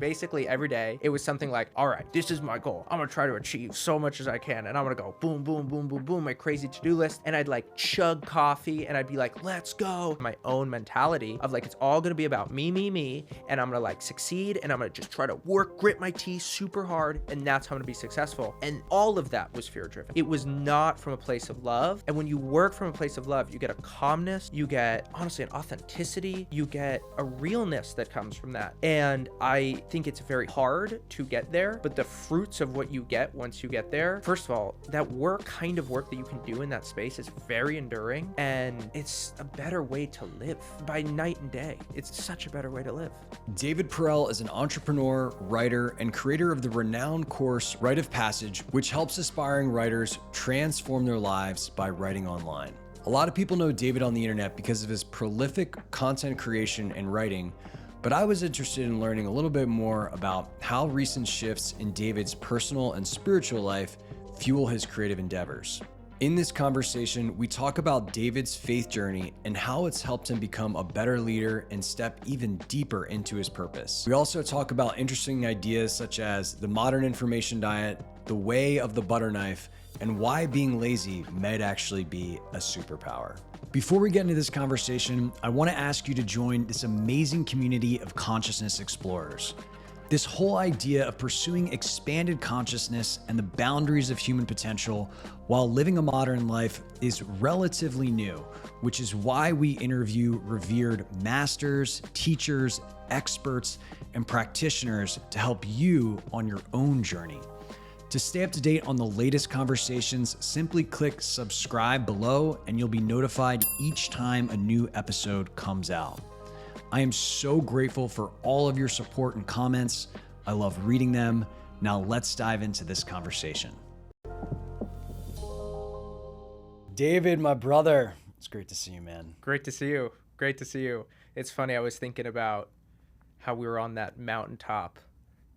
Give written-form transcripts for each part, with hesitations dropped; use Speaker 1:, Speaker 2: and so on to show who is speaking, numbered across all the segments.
Speaker 1: Basically every day it was something like, all right, this is my goal. I'm gonna try to achieve so much as I can. And I'm gonna go boom, boom, boom, boom, boom, my crazy to-do list. And I'd like chug coffee and I'd be like, let's go. My own mentality of like, it's all gonna be about me, me, me. And I'm gonna like succeed and I'm gonna just try to grit my teeth super hard. And that's how I'm gonna be successful. And all of that was fear driven. It was not from a place of love. And when you work from a place of love, you get a calmness, you get honestly an authenticity, you get a realness that comes from that. And I think it's very hard to get there, but the fruits of what you get once you get there, first of all, that kind of work that you can do in that space is very enduring, and it's a better way to live by night and day. It's such a better way to live.
Speaker 2: David Perell is an entrepreneur, writer, and creator of the renowned course Rite of Passage, which helps aspiring writers transform their lives by writing online. A lot of people know David on the internet because of his prolific content creation and writing, but I was interested in learning a little bit more about how recent shifts in David's personal and spiritual life fuel his creative endeavors. In this conversation, we talk about David's faith journey and how it's helped him become a better leader and step even deeper into his purpose. We also talk about interesting ideas such as the modern information diet, the way of the butter knife, and why being lazy might actually be a superpower. Before we get into this conversation, I want to ask you to join this amazing community of consciousness explorers. This whole idea of pursuing expanded consciousness and the boundaries of human potential while living a modern life is relatively new, which is why we interview revered masters, teachers, experts, and practitioners to help you on your own journey. To stay up to date on the latest conversations, simply click subscribe below and you'll be notified each time a new episode comes out. I am so grateful for all of your support and comments. I love reading them. Now let's dive into this conversation. David, my brother, it's great to see you, man.
Speaker 1: Great to see you. Great to see you. It's funny, I was thinking about how we were on that mountaintop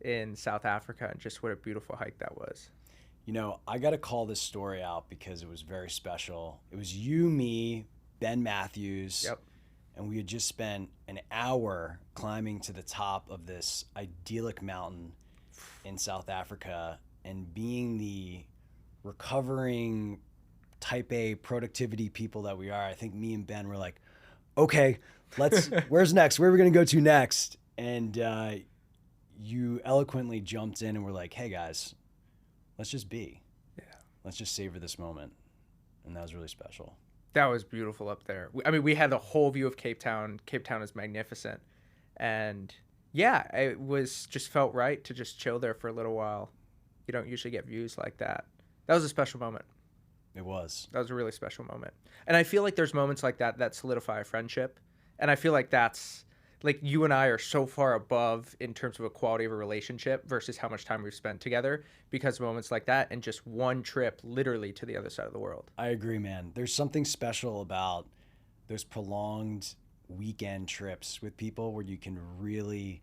Speaker 1: in South Africa and just what a beautiful hike that was.
Speaker 2: You know, I got to call this story out because it was very special. It was you, me, Ben Matthews.
Speaker 1: Yep.
Speaker 2: And we had just spent an hour climbing to the top of this idyllic mountain in South Africa, and being the recovering type A productivity people that we are, I think me and Ben were like, okay, where's next? Where are we going to go to next? And you eloquently jumped in and were like, hey guys, let's just be.
Speaker 1: Yeah.
Speaker 2: Let's just savor this moment. And that was really special.
Speaker 1: That was beautiful up there. I mean, we had the whole view of Cape Town. Cape Town is magnificent. And yeah, it was just felt right to just chill there for a little while. You don't usually get views like that. That was a special moment.
Speaker 2: It was.
Speaker 1: That was a really special moment. And I feel like there's moments like that that solidify a friendship. And I feel like that's, like, you and I are so far above in terms of a quality of a relationship versus how much time we've spent together because of moments like that and just one trip literally to the other side of the world.
Speaker 2: I agree, man. There's something special about those prolonged weekend trips with people where you can really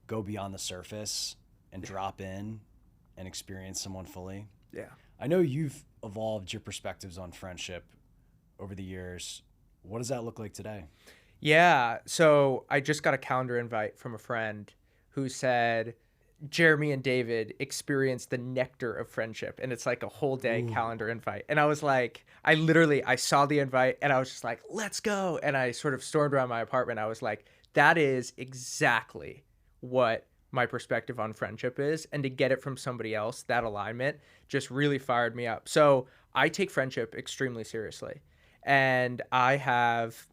Speaker 2: go beyond the surface and drop in and experience someone fully.
Speaker 1: Yeah.
Speaker 2: I know you've evolved your perspectives on friendship over the years. What does that look like today?
Speaker 1: Yeah, so I just got a calendar invite from a friend who said, Jeremy and David experienced the nectar of friendship. And it's like a whole day calendar invite. And I was like, I saw the invite and I was just like, let's go. And I sort of stormed around my apartment. I was like, that is exactly what my perspective on friendship is. And to get it from somebody else, that alignment just really fired me up. So I take friendship extremely seriously. And I have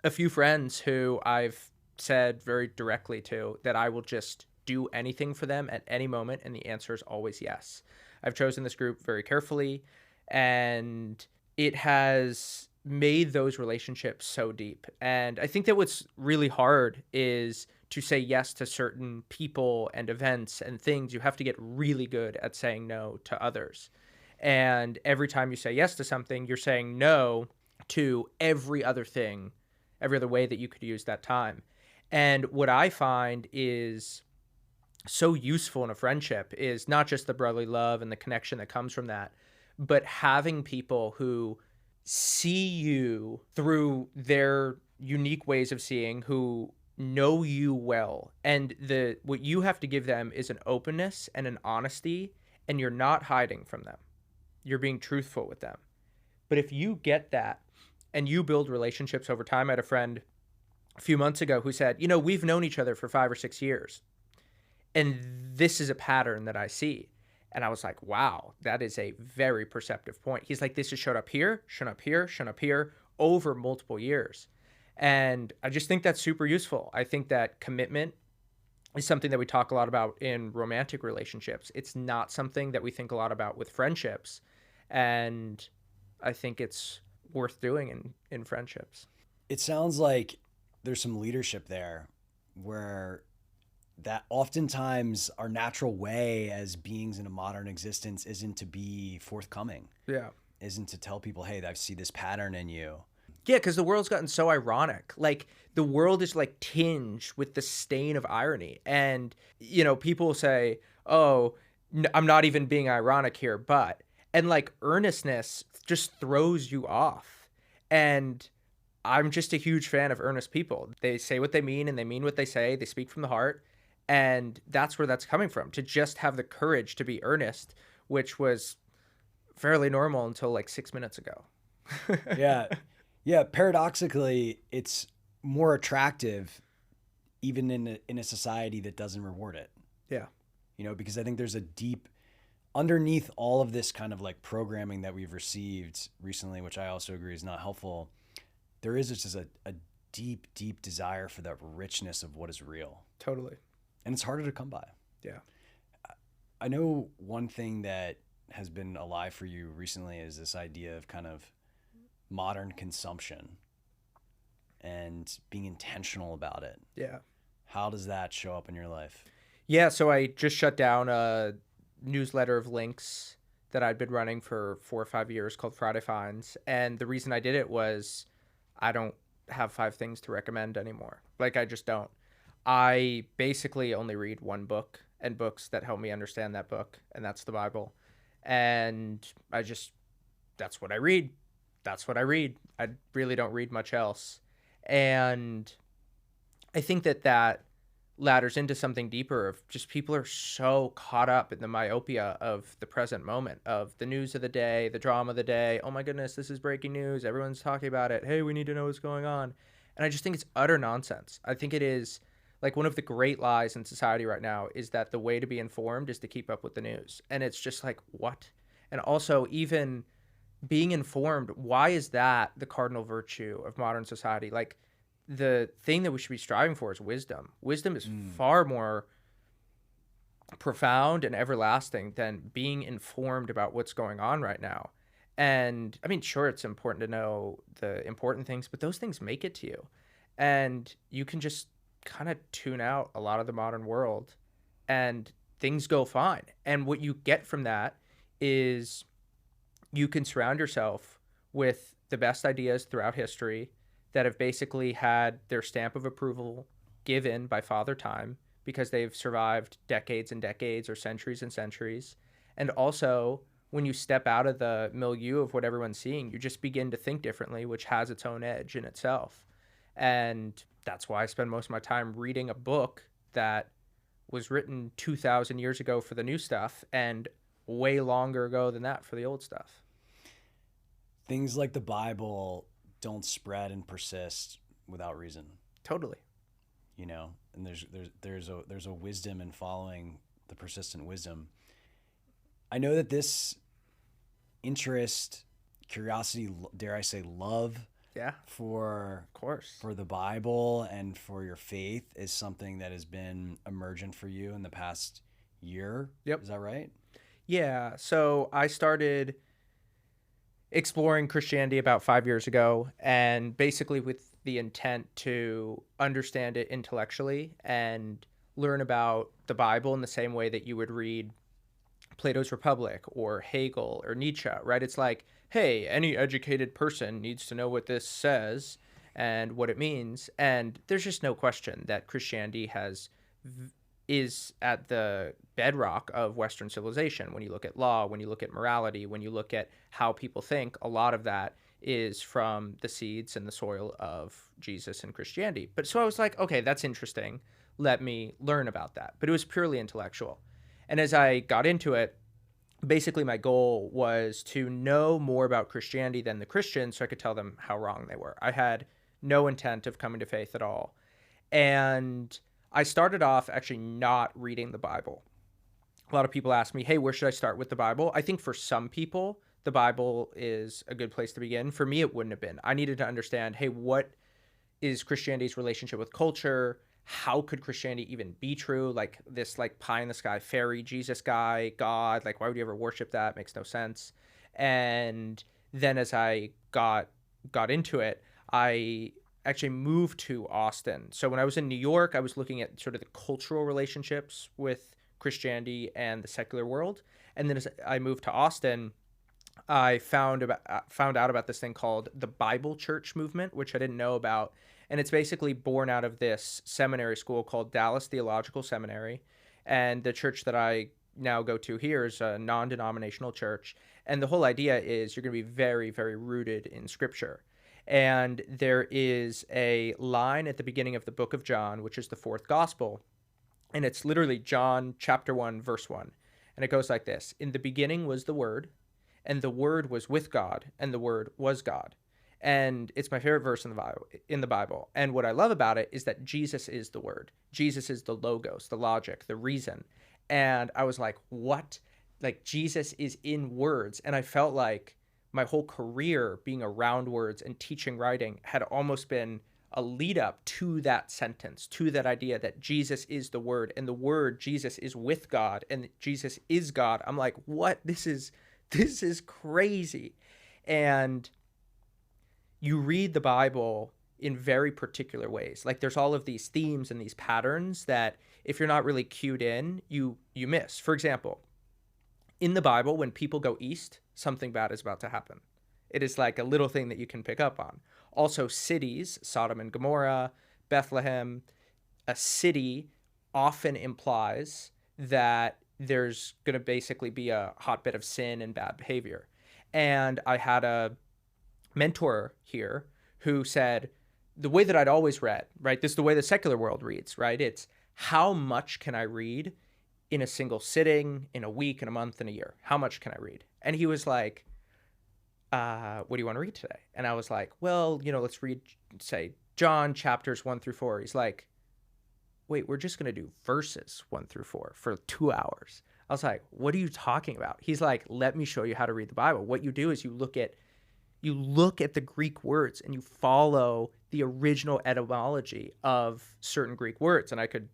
Speaker 1: a few friends who I've said very directly to that I will just do anything for them at any moment, and the answer is always yes. I've chosen this group very carefully, and it has made those relationships so deep. And I think that what's really hard is to say yes to certain people and events and things. You have to get really good at saying no to others. And every time you say yes to something, you're saying no to every other thing, every other way that you could use that time. And what I find is so useful in a friendship is not just the brotherly love and the connection that comes from that, but having people who see you through their unique ways of seeing, who know you well, and the what you have to give them is an openness and an honesty, and you're not hiding from them. You're being truthful with them. But if you get that and you build relationships over time, I had a friend a few months ago who said, we've known each other for 5 or 6 years, and this is a pattern that I see. And I was like, wow, that is a very perceptive point. He's like, this has showed up here, shown up here, shown up here over multiple years. And I just think that's super useful. I think that commitment is something that we talk a lot about in romantic relationships. It's not something that we think a lot about with friendships. And I think it's worth doing in friendships.
Speaker 2: It sounds like there's some leadership there where that oftentimes our natural way as beings in a modern existence isn't to be forthcoming.
Speaker 1: Yeah.
Speaker 2: Isn't to tell people, hey, I see this pattern in you.
Speaker 1: Yeah, because the world's gotten so ironic. Like, the world is like tinged with the stain of irony. And, people say, oh, I'm not even being ironic here, but, and like earnestness just throws you off. And I'm just a huge fan of earnest people. They say what they mean and they mean what they say. They speak from the heart. And that's where that's coming from, to just have the courage to be earnest, which was fairly normal until like 6 minutes ago.
Speaker 2: Yeah. Yeah. Paradoxically, it's more attractive even in a society that doesn't reward it.
Speaker 1: Yeah.
Speaker 2: Because I think there's a deep, underneath all of this kind of like programming that we've received recently, which I also agree is not helpful, there is just a deep, deep desire for that richness of what is real.
Speaker 1: Totally.
Speaker 2: And it's harder to come by.
Speaker 1: Yeah.
Speaker 2: I know one thing that has been alive for you recently is this idea of kind of modern consumption and being intentional about it.
Speaker 1: Yeah.
Speaker 2: How does that show up in your life?
Speaker 1: Yeah. So I just shut down a newsletter of links that I'd been running for 4 or 5 years called Friday Finds. And the reason I did it was I don't have 5 things to recommend anymore. Like, I just don't. I basically only read one book and books that help me understand that book, and that's the Bible. And that's what I read. That's what I read. I really don't read much else. And I think that ladders into something deeper of just people are so caught up in the myopia of the present moment, of the news of the day, the drama of the day. Oh my goodness, this is breaking news. Everyone's talking about it. Hey, we need to know what's going on. And I just think it's utter nonsense. I think it is like one of the great lies in society right now is that the way to be informed is to keep up with the news. And it's just like, what? And also, even being informed, why is that the cardinal virtue of modern society? Like, the thing that we should be striving for is wisdom. Wisdom is far more profound and everlasting than being informed about what's going on right now. And I mean, sure, it's important to know the important things, but those things make it to you. And you can just kind of tune out a lot of the modern world and things go fine. And what you get from that is you can surround yourself with the best ideas throughout history that have basically had their stamp of approval given by Father Time because they've survived decades and decades or centuries and centuries. And also, when you step out of the milieu of what everyone's seeing, you just begin to think differently, which has its own edge in itself. And that's why I spend most of my time reading a book that was written 2,000 years ago for the new stuff and way longer ago than that for the old stuff.
Speaker 2: Things like the Bible don't spread and persist without reason.
Speaker 1: Totally.
Speaker 2: And there's a wisdom in following the persistent wisdom. I know that this interest, curiosity, dare I say love, for
Speaker 1: of course,
Speaker 2: for the Bible and for your faith is something that has been emergent for you in the past year.
Speaker 1: Yep.
Speaker 2: Is that right?
Speaker 1: Yeah. So I started exploring Christianity about 5 years ago, and basically with the intent to understand it intellectually and learn about the Bible in the same way that you would read Plato's Republic or Hegel or Nietzsche, right? It's like, hey, any educated person needs to know what this says and what it means. And there's just no question that Christianity is at the bedrock of Western civilization. When you look at law, when you look at morality, when you look at how people think, a lot of that is from the seeds and the soil of Jesus and Christianity. But so I was like, okay, that's interesting. Let me learn about that. But it was purely intellectual. And as I got into it, basically my goal was to know more about Christianity than the Christians so I could tell them how wrong they were. I had no intent of coming to faith at all. And I started off actually not reading the Bible. A lot of people ask me, hey, where should I start with the Bible? I think for some people, the Bible is a good place to begin. For me, it wouldn't have been. I needed to understand, hey, what is Christianity's relationship with culture? How could Christianity even be true? Like this like pie in the sky fairy Jesus guy, God, like why would you ever worship that? Makes no sense. And then as I got into it, I actually moved to Austin. So when I was in New York, I was looking at sort of the cultural relationships with Christianity and the secular world. And then as I moved to Austin, I found out about this thing called the Bible Church movement, which I didn't know about, and it's basically born out of this seminary school called Dallas Theological Seminary, and the church that I now go to here is a non-denominational church, and the whole idea is you're going to be very, very rooted in Scripture. And there is a line at the beginning of the book of John, which is the fourth gospel, and it's literally John chapter 1, verse 1, and it goes like this: In the beginning was the Word, and the Word was with God, and the Word was God. And it's my favorite verse in the Bible. And what I love about it is that Jesus is the Word. Jesus is the logos, the logic, the reason. And I was like, what? Like Jesus is in words. And I felt like my whole career being around words and teaching writing had almost been a lead up to that sentence, to that idea that Jesus is the Word, and the Word, Jesus, is with God, and Jesus is God. I'm like, what? This is crazy. And you read the Bible in very particular ways. Like there's all of these themes and these patterns that if you're not really cued in, you miss. For example, in the Bible, when people go east, something bad is about to happen. It is like a little thing that you can pick up on. Also, cities, Sodom and Gomorrah, Bethlehem, a city often implies that there's going to basically be a hotbed of sin and bad behavior. And I had a mentor here who said, the way that I'd always read, right? This is the way the secular world reads, right? It's how much can I read in a single sitting, in a week, in a month, in a year? How much can I read? And he was like, what do you want to read today? And I was like, well, let's read, say, John chapters 1-4. He's like, wait, we're just going to do verses 1-4 for 2 hours. I was like, what are you talking about? He's like, let me show you how to read the Bible. What you do is you look at the Greek words and you follow the original etymology of certain Greek words. And I could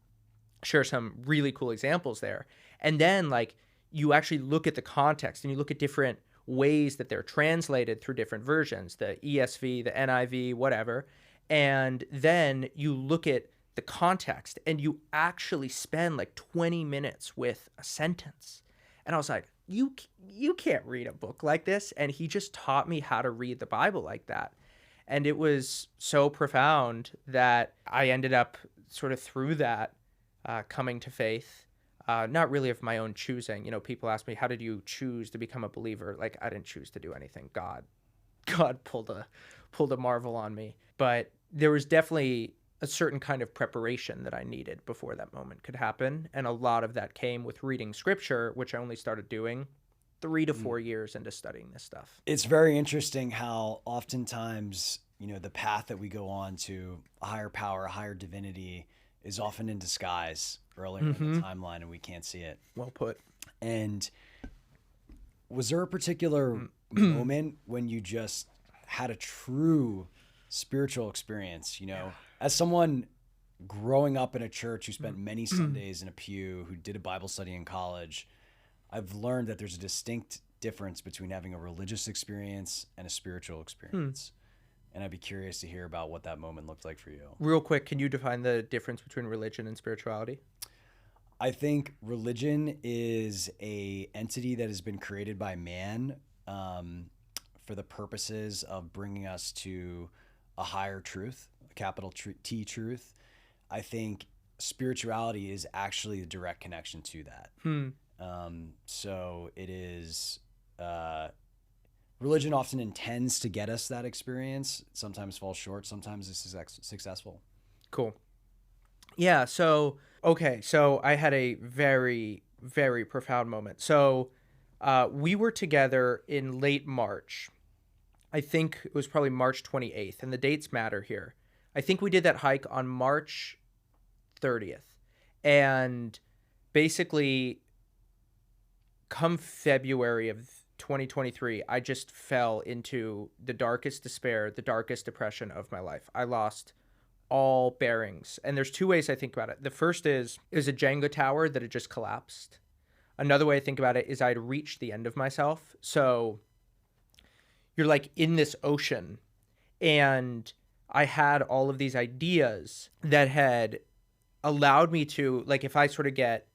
Speaker 1: share some really cool examples there. And then like you actually look at the context and you look at different ways that they're translated through different versions, the ESV, the NIV, whatever. And then you look at the context and you actually spend like 20 minutes with a sentence. And I was like, you can't read a book like this. And he just taught me how to read the Bible like that. And it was so profound that I ended up sort of through that coming to faith, not really of my own choosing. People ask me, how did you choose to become a believer? Like, I didn't choose to do anything. God pulled a marvel on me. But there was definitely a certain kind of preparation that I needed before that moment could happen. And a lot of that came with reading scripture, which I only started doing 3 to 4 years into studying this stuff.
Speaker 2: It's very interesting how oftentimes, the path that we go on to a higher power, a higher divinity is often in disguise earlier in the timeline and we can't see it.
Speaker 1: Well put.
Speaker 2: And was there a particular moment when you just had a true spiritual experience, as someone growing up in a church who spent many Sundays in a pew, who did a Bible study in college, I've learned that there's a distinct difference between having a religious experience and a spiritual experience. And I'd be curious to hear about what that moment looked like for you.
Speaker 1: Real quick, can you define the difference between religion and spirituality?
Speaker 2: I think religion is a entity that has been created by man for the purposes of bringing us to a higher truth, a capital T truth. I think spirituality is actually a direct connection to that. So it is Religion often intends to get us that experience. It sometimes falls short. Sometimes it's successful.
Speaker 1: Cool. Yeah. So, okay. So I had a very, very profound moment. So we were together in late March. I think it was probably March 28th, and the dates matter here. I think we did that hike on March 30th. And basically, come February of 2023, I just fell into the darkest despair, the darkest depression of my life. I lost all bearings. And there's two ways I think about it. The first is a Jenga tower that had just collapsed. Another way I think about it is I'd reached the end of myself. So you're like in this ocean, and I had all of these ideas that had allowed me to, like, if I sort of get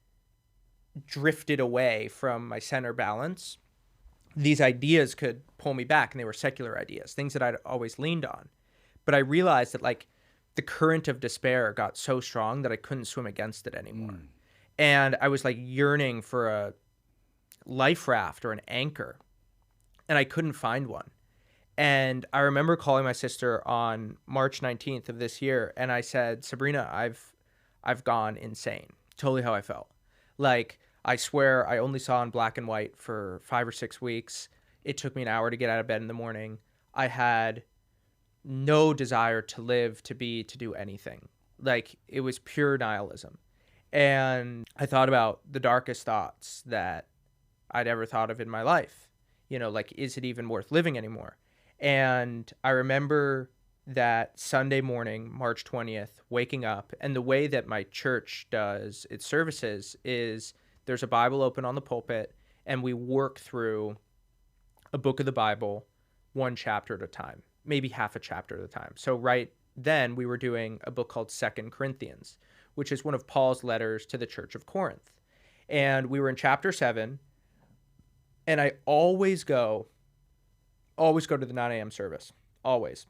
Speaker 1: drifted away from my center balance, these ideas could pull me back, and they were secular ideas, things that I'd always leaned on. But I realized that, like, the current of despair got so strong that I couldn't swim against it anymore. And I was like yearning for a life raft or an anchor, and I couldn't find one. And I remember calling my sister on March 19th of this year, and I said, Sabrina, I've gone insane. Totally how I felt. Like, I swear I only saw in black and white for 5 or 6 weeks. It took me an hour to get out of bed in the morning. I had no desire to live, to be, to do anything. Like, it was pure nihilism. And I thought about the darkest thoughts that I'd ever thought of in my life. You know, like, is it even worth living anymore? And I remember that Sunday morning, March 20th, waking up, and the way that my church does its services is there's a Bible open on the pulpit, and we work through a book of the Bible, one chapter at a time, maybe half a chapter at a time. So right then we were doing a book called 2 Corinthians, which is one of Paul's letters to the church of Corinth. And we were in chapter 7, and I always go to the 9 a.m. service, always.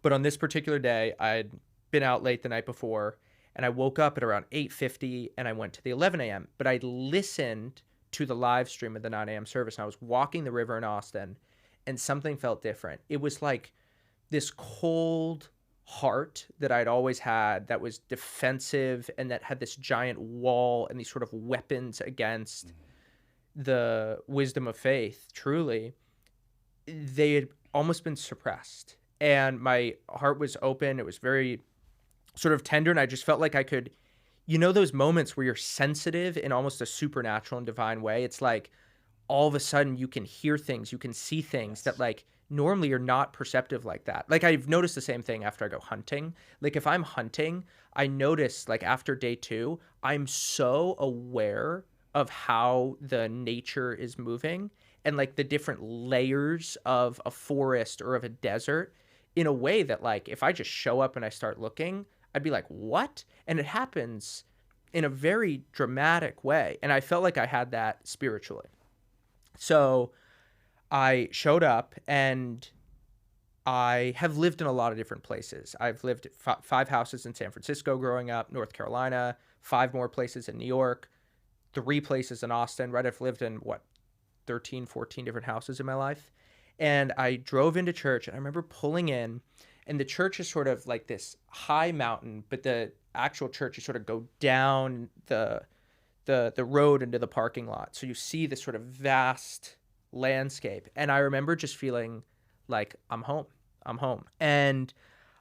Speaker 1: But on this particular day, I'd been out late the night before, and I woke up at around 8:50, and I went to the 11 a.m. But I listened to the live stream of the 9 a.m. service, and I was walking the river in Austin, and something felt different. It was like this cold heart that I'd always had that was defensive and that had this giant wall and these sort of weapons against the wisdom of faith, truly. They had almost been suppressed, and my heart was open. It was very sort of tender, and I just felt like I could, you know, those moments where you're sensitive in almost a supernatural and divine way. It's like all of a sudden you can hear things, you can see things that, like, normally you're not perceptive like that. Like, I've noticed the same thing after I go hunting. Like, if I'm hunting, I notice, like, after day 2, I'm so aware of how the nature is moving and, like, the different layers of a forest or of a desert in a way that, like, if I just show up and I start looking, I'd be like, what? And it happens in a very dramatic way. And I felt like I had that spiritually. So I showed up, and I have lived in a lot of different places. I've lived at 5 houses in San Francisco growing up, North Carolina, 5 more places in New York, 3 places in Austin, right? I've lived in, 13, 14 different houses in my life. And I drove into church, and I remember pulling in, and the church is sort of like this high mountain, but the actual church, you sort of go down the road into the parking lot. So you see this sort of vast landscape. And I remember just feeling like I'm home. And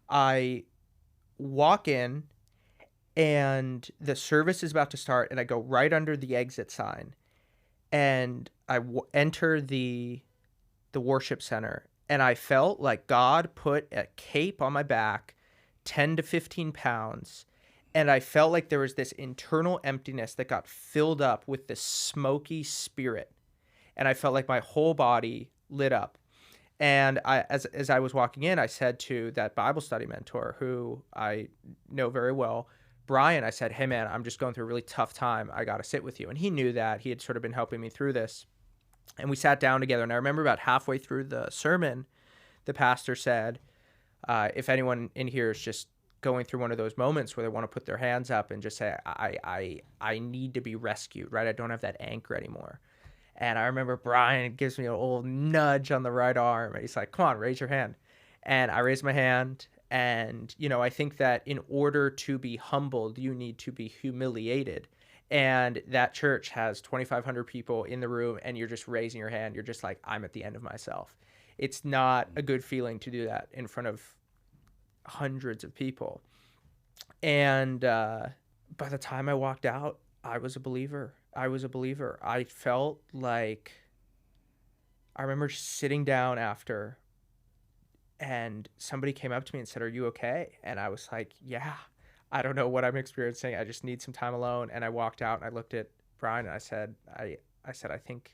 Speaker 1: I walk in, and the service is about to start, and I go right under the exit sign, and I enter the worship center, and I felt like God put a cape on my back, 10 to 15 pounds, and I felt like there was this internal emptiness that got filled up with this smoky spirit, and I felt like my whole body lit up. And as I was walking in, I said to that Bible study mentor, who I know very well, Brian, I said, hey man, I'm just going through a really tough time. I got to sit with you. And he knew that. He had sort of been helping me through this. And we sat down together. And I remember about halfway through the sermon, the pastor said, if anyone in here is just going through one of those moments where they want to put their hands up and just say, I need to be rescued, right? I don't have that anchor anymore. And I remember Brian gives me an old nudge on the right arm. And he's like, come on, raise your hand. And I raised my hand. And, I think that in order to be humbled, you need to be humiliated. And that church has 2,500 people in the room, and you're just raising your hand. You're just like, I'm at the end of myself. It's not a good feeling to do that in front of hundreds of people. And by the time I walked out, I was a believer. I felt like, I remember just sitting down after, and somebody came up to me and said, "Are you okay?" And I was like, "Yeah, I don't know what I'm experiencing. I just need some time alone." And I walked out and I looked at Brian and I said, I think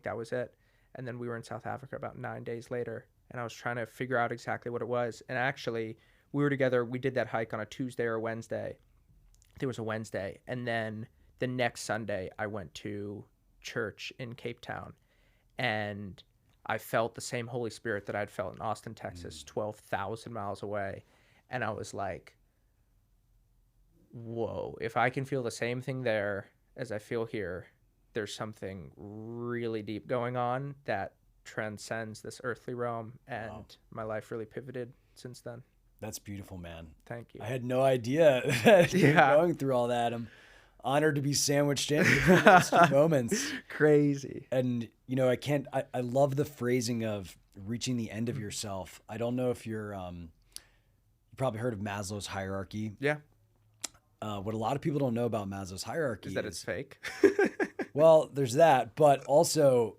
Speaker 1: that was it. And then we were in South Africa about 9 days later, and I was trying to figure out exactly what it was. And actually, we were together. We did that hike on a Tuesday or a Wednesday. There was a Wednesday, and then the next Sunday I went to church in Cape Town, and I felt the same Holy Spirit that I'd felt in Austin, Texas, 12,000 miles away. And I was like, whoa, if I can feel the same thing there as I feel here, there's something really deep going on that transcends this earthly realm. And wow, my life really pivoted since then.
Speaker 2: That's beautiful, man.
Speaker 1: Thank you.
Speaker 2: I had no idea that you were going through all that. I'm honored to be sandwiched in those two moments.
Speaker 1: Crazy.
Speaker 2: And, I love the phrasing of reaching the end of yourself. I don't know if you probably heard of Maslow's hierarchy.
Speaker 1: Yeah.
Speaker 2: What a lot of people don't know about Maslow's hierarchy
Speaker 1: is that it's fake.
Speaker 2: Well, there's that, but also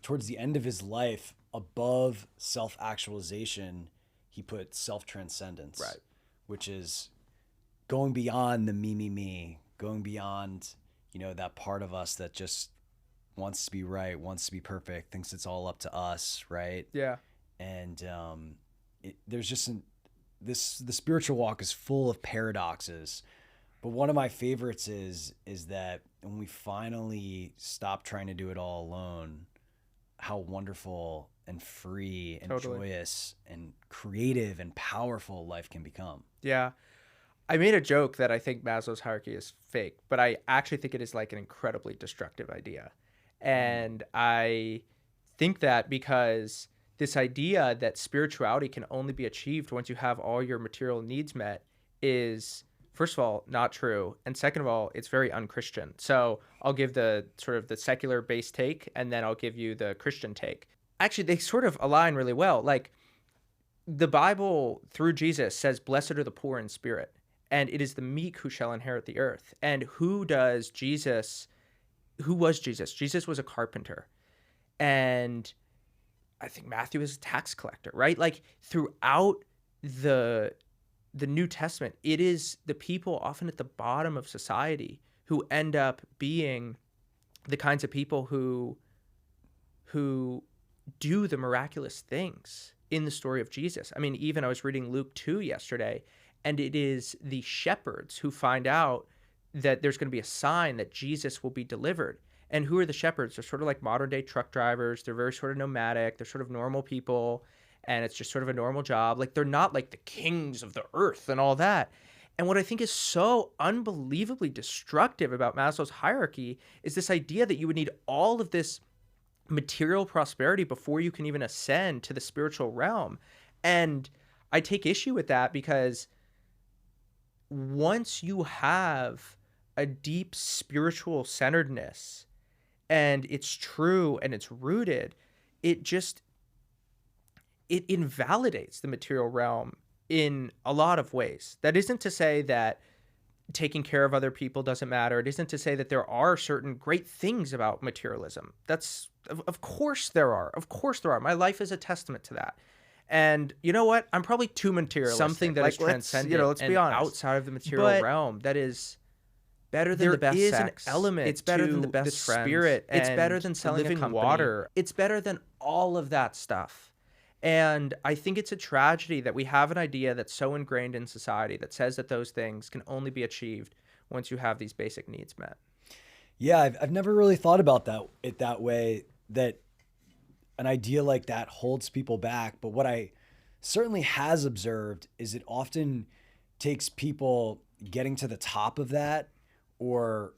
Speaker 2: towards the end of his life, above self-actualization, he put self-transcendence,
Speaker 1: right,
Speaker 2: which is going beyond the me, going beyond, that part of us that just wants to be right, wants to be perfect, thinks it's all up to us, right?
Speaker 1: Yeah.
Speaker 2: And there's just the spiritual walk is full of paradoxes, but one of my favorites is that when we finally stop trying to do it all alone, how wonderful and free and joyous and creative and powerful life can become.
Speaker 1: Yeah. I made a joke that I think Maslow's hierarchy is fake, but I actually think it is like an incredibly destructive idea. And I think that because this idea that spirituality can only be achieved once you have all your material needs met is, first of all, not true. And second of all, it's very unchristian. So I'll give the sort of the secular based take, and then I'll give you the Christian take. Actually, they sort of align really well. Like, the Bible through Jesus says, "Blessed are the poor in spirit, and it is the meek who shall inherit the earth." And who was Jesus? Jesus was a carpenter. And I think Matthew is a tax collector, right? Like, throughout the New Testament, it is the people often at the bottom of society who end up being the kinds of people who do the miraculous things in the story of Jesus. I mean, even I was reading Luke 2 yesterday, and it is the shepherds who find out that there's going to be a sign that Jesus will be delivered. And who are the shepherds? They're sort of like modern day truck drivers. They're very sort of nomadic. They're sort of normal people. And it's just sort of a normal job. Like, they're not like the kings of the earth and all that. And what I think is so unbelievably destructive about Maslow's hierarchy is this idea that you would need all of this material prosperity before you can even ascend to the spiritual realm. And I take issue with that, because once you have a deep spiritual centeredness and it's true and it's rooted, it invalidates the material realm in a lot of ways. That isn't to say that taking care of other people doesn't matter. It isn't to say that there are certain great things about materialism. Of course there are. Of course there are. My life is a testament to that. And you know what? I'm probably too materialistic. Something that is transcendent, let's be honest, outside of the material realm, that is better than the best sex. There is an element. It's better than the best friends. Spirit. It's better than selling living water. It's better than all of that stuff. And I think it's a tragedy that we have an idea that's so ingrained in society that says that those things can only be achieved once you have these basic needs met.
Speaker 2: Yeah, I've never really thought about it that way, that an idea like that holds people back. But what I certainly has observed is it often takes people getting to the top of that, or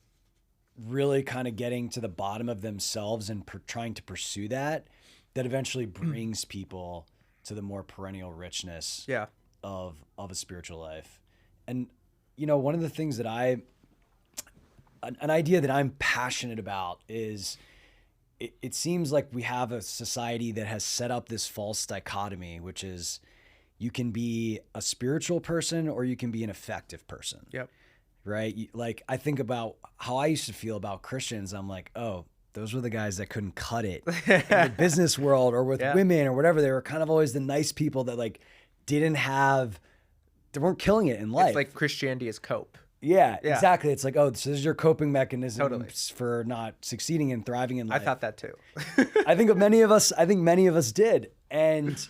Speaker 2: really kind of getting to the bottom of themselves and trying to pursue that eventually brings people to the more perennial richness
Speaker 1: Yeah.
Speaker 2: of a spiritual life. And, one of the things that an idea that I'm passionate about is it seems like we have a society that has set up this false dichotomy, which is you can be a spiritual person or you can be an effective person.
Speaker 1: Yep.
Speaker 2: Right? Like I think about how I used to feel about Christians. I'm like, oh, those were the guys that couldn't cut it in the business world or with women or whatever. They were kind of always the nice people that like they weren't killing it in life.
Speaker 1: It's like Christianity is cope.
Speaker 2: Yeah, exactly. It's like, oh, so this is your coping mechanism for not succeeding and thriving in life.
Speaker 1: I thought that too.
Speaker 2: I think many of us did. And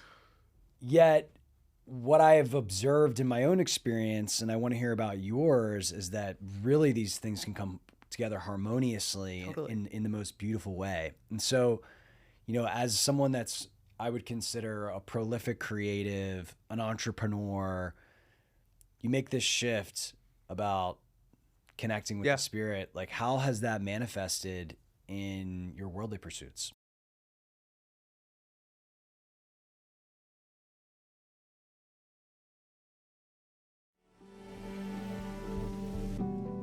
Speaker 2: yet what I have observed in my own experience, and I want to hear about yours, is that really these things can come together harmoniously in the most beautiful way. And so, as someone I would consider a prolific creative, an entrepreneur, you make this shift about connecting with the spirit. Like, how has that manifested in your worldly pursuits?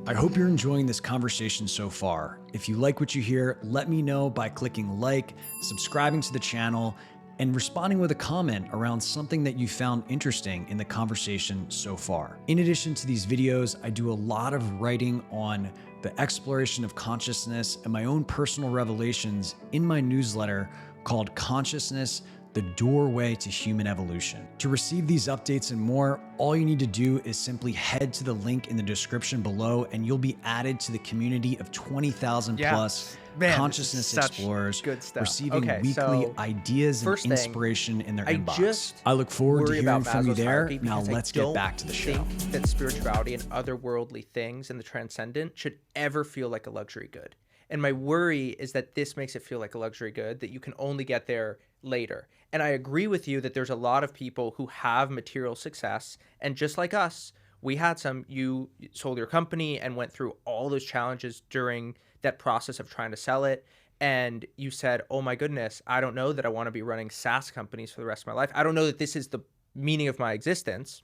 Speaker 2: I hope you're enjoying this conversation so far. If you like what you hear, let me know by clicking like, subscribing to the channel, and responding with a comment around something that you found interesting in the conversation so far. In addition to these videos, I do a lot of writing on the exploration of consciousness and my own personal revelations in my newsletter called Consciousness: The Doorway to Human Evolution. To receive these updates and more, all you need to do is simply head to the link in the description below and you'll be added to the community of 20,000 plus consciousness explorers receiving weekly ideas and inspiration in their inbox. I look forward to hearing from you there. Now let's get back to the show.
Speaker 1: I think that spirituality and otherworldly things and the transcendent should ever feel like a luxury good. And my worry is that this makes it feel like a luxury good, that you can only get there later. And I agree with you that there's a lot of people who have material success. And just like us, we had some. You sold your company and went through all those challenges during that process of trying to sell it. And you said, oh my goodness, I don't know that I want to be running SaaS companies for the rest of my life. I don't know that this is the meaning of my existence.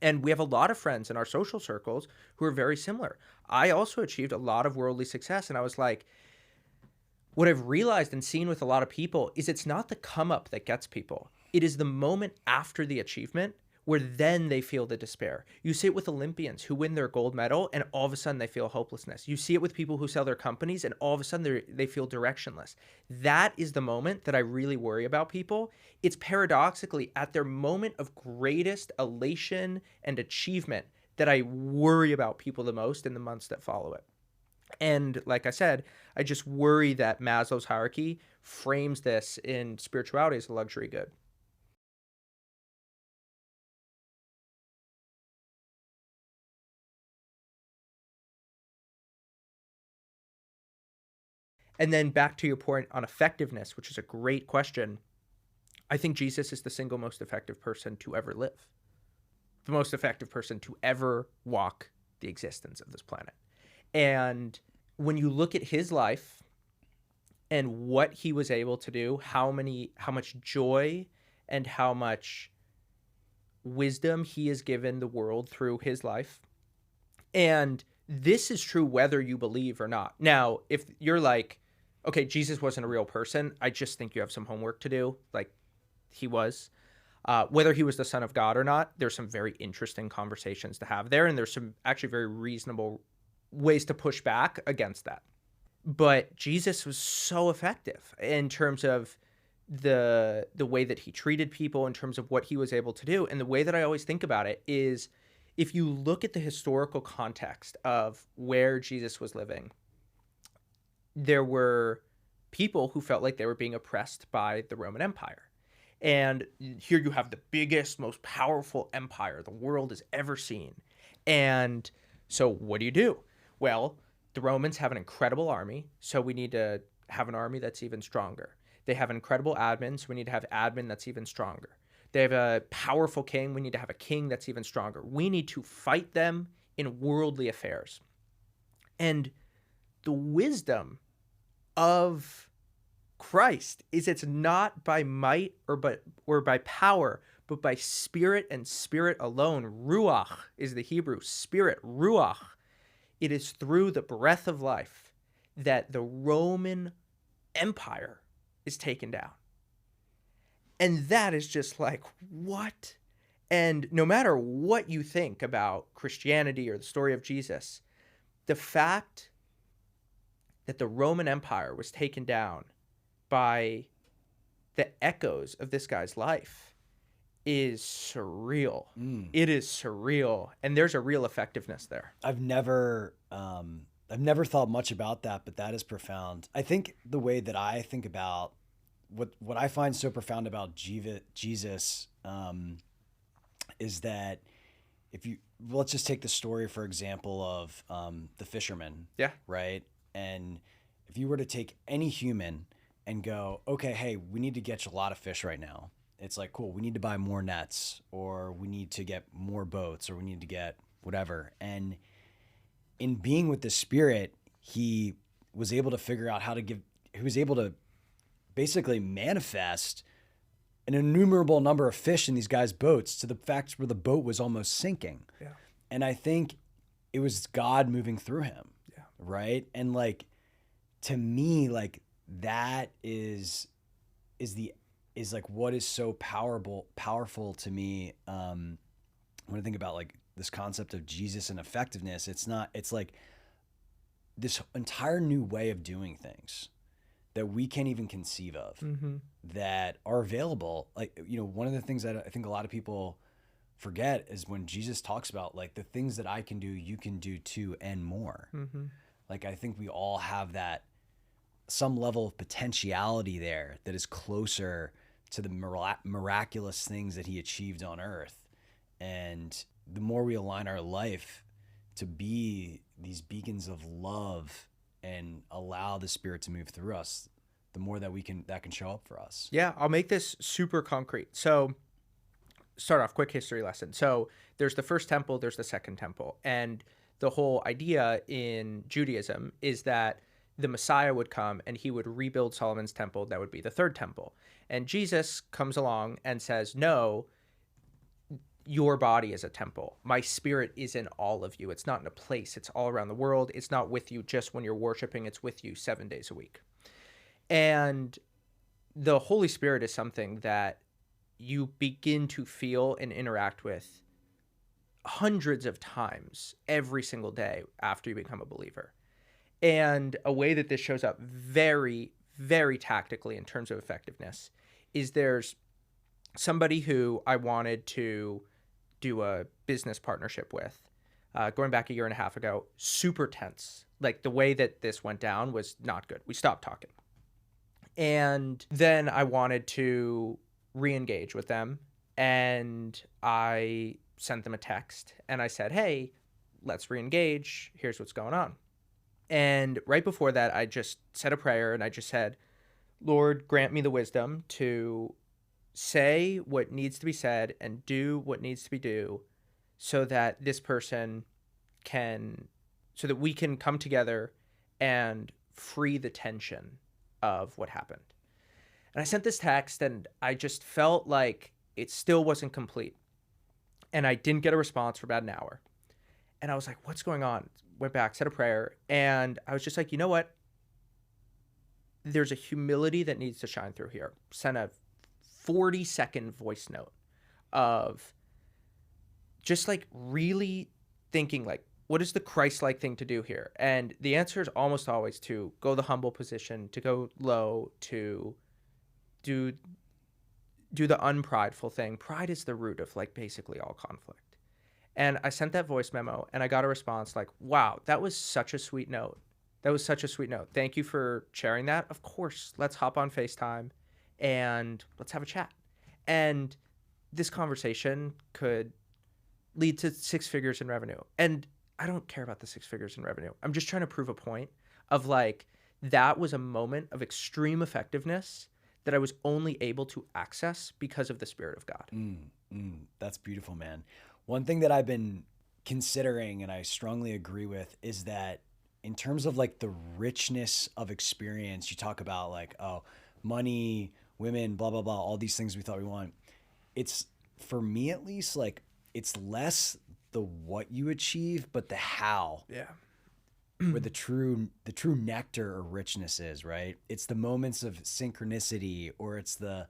Speaker 1: And we have a lot of friends in our social circles who are very similar. I also achieved a lot of worldly success. And I was like, what I've realized and seen with a lot of people is it's not the come up that gets people. It is the moment after the achievement where then they feel the despair. You see it with Olympians who win their gold medal and all of a sudden they feel hopelessness. You see it with people who sell their companies and all of a sudden they feel directionless. That is the moment that I really worry about people. It's paradoxically at their moment of greatest elation and achievement that I worry about people the most in the months that follow it. And like I said, I just worry that Maslow's hierarchy frames this in spirituality as a luxury good. And then back to your point on effectiveness, which is a great question. I think Jesus is the single most effective person to ever live, the most effective person to ever walk the existence of this planet. And when you look at his life and what he was able to do, how much joy and how much wisdom he has given the world through his life. And this is true whether you believe or not. Now, if you're like, okay, Jesus wasn't a real person, I just think you have some homework to do, like he was. Whether he was the Son of God or not, there's some very interesting conversations to have there, and there's some actually very reasonable ways to push back against that. But Jesus was so effective in terms of the way that he treated people, in terms of what he was able to do. And the way that I always think about it is, if you look at the historical context of where Jesus was living, there were people who felt like they were being oppressed by the Roman Empire. And here you have the biggest, most powerful empire the world has ever seen. And so what do? Well, the Romans have an incredible army, so we need to have an army that's even stronger. They have incredible admin, so we need to have admin that's even stronger. They have a powerful king, we need to have a king that's even stronger. We need to fight them in worldly affairs. And the wisdom of Christ is it's not by might or by power, but by spirit and spirit alone. Ruach is the Hebrew spirit, ruach. It is through the breath of life that the Roman Empire is taken down. And that is just like, what? And no matter what you think about Christianity or the story of Jesus, the fact that the Roman Empire was taken down by the echoes of this guy's life is surreal. It is surreal. And there's a real effectiveness there.
Speaker 2: I've never thought much about that, but that is profound. I think the way that I think about what I find so profound about Jesus is that let's just take the story, for example, of the fisherman.
Speaker 1: Yeah.
Speaker 2: Right. And if you were to take any human and go, okay, hey, we need to catch a lot of fish right now. It's like, cool, we need to buy more nets, or we need to get more boats, or we need to get whatever. And in being with the Spirit, he was able to figure out he was able to basically manifest an innumerable number of fish in these guys' boats to the fact where the boat was almost sinking.
Speaker 1: Yeah.
Speaker 2: And I think it was God moving through him.
Speaker 1: Yeah.
Speaker 2: Right. And like, to me, like, that is like what is so powerful to me. When I think about like this concept of Jesus and effectiveness, it's like this entire new way of doing things that we can't even conceive of, that are available. Like, one of the things that I think a lot of people forget is when Jesus talks about like the things that I can do, you can do too, and more. Like, I think we all have that some level of potentiality there that is closer to the miraculous things that he achieved on earth. And the more we align our life to be these beacons of love and allow the Spirit to move through us, the more that that can show up for us.
Speaker 1: Yeah, I'll make this super concrete. So start off, quick history lesson. So there's the first temple, there's the second temple. And the whole idea in Judaism is that the Messiah would come and he would rebuild Solomon's temple. That would be the third temple. And Jesus comes along and says, no, your body is a temple. My spirit is in all of you. It's not in a place. It's all around the world. It's not with you just when you're worshiping. It's with you 7 days a week. And the Holy Spirit is something that you begin to feel and interact with hundreds of times every single day after you become a believer. And a way that this shows up very, very tactically in terms of effectiveness is there's somebody who I wanted to do a business partnership with, going back a year and a half ago, super tense. Like, the way that this went down was not good. We stopped talking. And then I wanted to re-engage with them, and I sent them a text and I said, hey, let's re-engage. Here's what's going on. And right before that, I just said a prayer and I just said, Lord, grant me the wisdom to say what needs to be said and do what needs to be done so that so that we can come together and free the tension of what happened. And I sent this text and I just felt like it still wasn't complete. And I didn't get a response for about an hour. And I was like, what's going on? Went back, said a prayer. And I was just like, you know what? There's a humility that needs to shine through here. Sent a 40-second voice note of just like really thinking like, what is the Christ-like thing to do here? And the answer is almost always to go the humble position, to go low, to do the unprideful thing. Pride is the root of like basically all conflict. And I sent that voice memo and I got a response like, wow, that was such a sweet note. That was such a sweet note. Thank you for sharing that. Of course, let's hop on FaceTime and let's have a chat. And this conversation could lead to 6 figures in revenue. And I don't care about the 6 figures in revenue. I'm just trying to prove a point of like, that was a moment of extreme effectiveness that I was only able to access because of the Spirit of God.
Speaker 2: That's beautiful, man. One thing that I've been considering and I strongly agree with is that in terms of like the richness of experience, you talk about like, oh, money, women, blah, blah, blah, all these things we thought we want. It's, for me at least, like it's less the what you achieve, but the how.
Speaker 1: Yeah.
Speaker 2: Where the true nectar or richness is, right? It's the moments of synchronicity, or it's the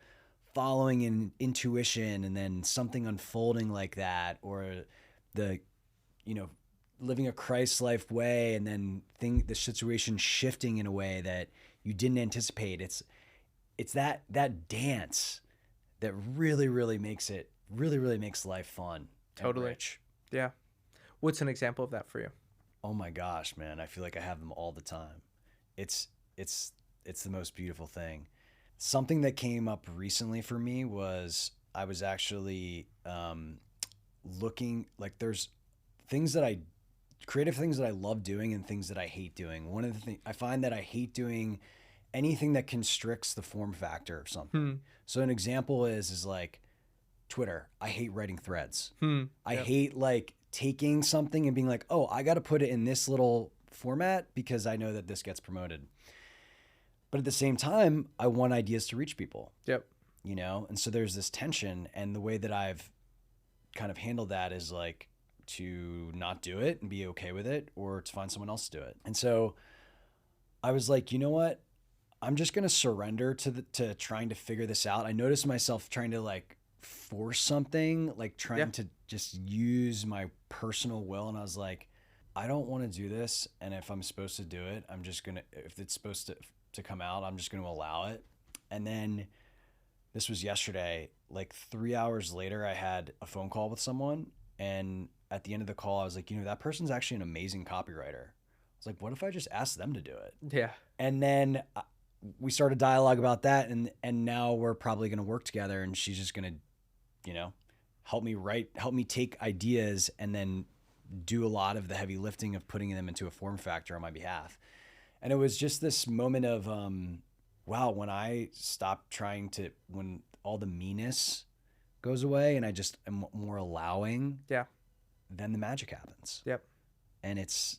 Speaker 2: following in intuition and then something unfolding like that, or the, you know, living a Christ-like way and then the situation shifting in a way that you didn't anticipate. It's that dance that really makes life fun.
Speaker 1: Totally.
Speaker 2: And rich.
Speaker 1: Yeah. What's an example of that for you?
Speaker 2: Oh my gosh, man. I feel like I have them all the time. It's the most beautiful thing. Something that came up recently for me was I was actually looking, like there's creative things that I love doing and things that I hate doing. One of the things I find that I hate doing anything that constricts the form factor of something. So an example is like Twitter. I hate writing threads. I hate like taking something and being like, oh, I got to put it in this little format because I know that this gets promoted. But at the same time, I want ideas to reach people.
Speaker 1: Yep.
Speaker 2: You know? And so there's this tension, and the way that I've kind of handled that is like to not do it and be okay with it, or to find someone else to do it. And so I was like, you know what? I'm just going to surrender to trying to figure this out. I noticed myself trying to like force something, like trying to just use my personal will. And I was like, I don't want to do this. And if I'm supposed to do it, I'm just going to, if it's supposed to come out, I'm just going to allow it. And then this was yesterday, like 3 hours later, I had a phone call with someone. And at the end of the call, I was like, you know, that person's actually an amazing copywriter. I was like, what if I just asked them to do it?
Speaker 1: Yeah.
Speaker 2: And then we started dialogue about that. And now we're probably going to work together, and she's just going to, you know, help me take ideas and then do a lot of the heavy lifting of putting them into a form factor on my behalf. And it was just this moment of, wow, when I stop when all the meanness goes away and I just am more allowing, then the magic happens.
Speaker 1: Yep.
Speaker 2: And it's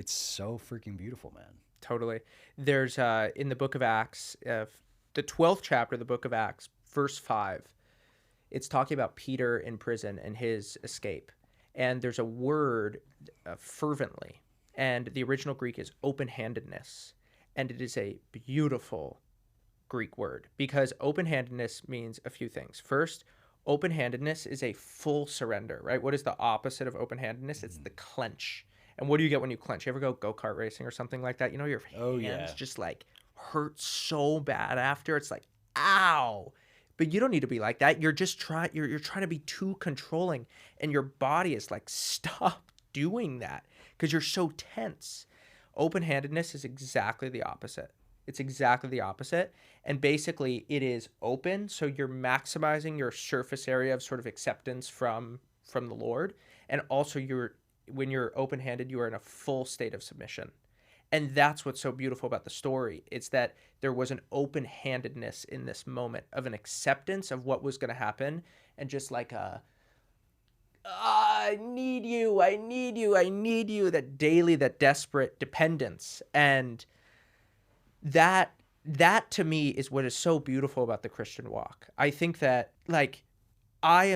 Speaker 2: so freaking beautiful, man.
Speaker 1: Totally. There's in the book of Acts, the 12th chapter of the book of Acts, verse 5, it's talking about Peter in prison and his escape. And there's a word, fervently, and the original Greek is open-handedness. And it is a beautiful Greek word, because open-handedness means a few things. First, open-handedness is a full surrender, right? What is the opposite of open-handedness? It's the clench. And what do you get when you clench? You ever go go-kart racing or something like that? You know, your hands just like hurt so bad after. It's like, ow. But you don't need to be like that. You're just you're trying to be too controlling, and your body is like, stop doing that, because you're so tense. Open-handedness is exactly the opposite. It's exactly the opposite. And basically it is open, so you're maximizing your surface area of sort of acceptance from the Lord. And also when you're open-handed, you are in a full state of submission. And that's what's so beautiful about the story. It's that there was an open-handedness in this moment of an acceptance of what was going to happen, and just like I need you, that daily, that desperate dependence. And that to me is what is so beautiful about the Christian walk. I think that like I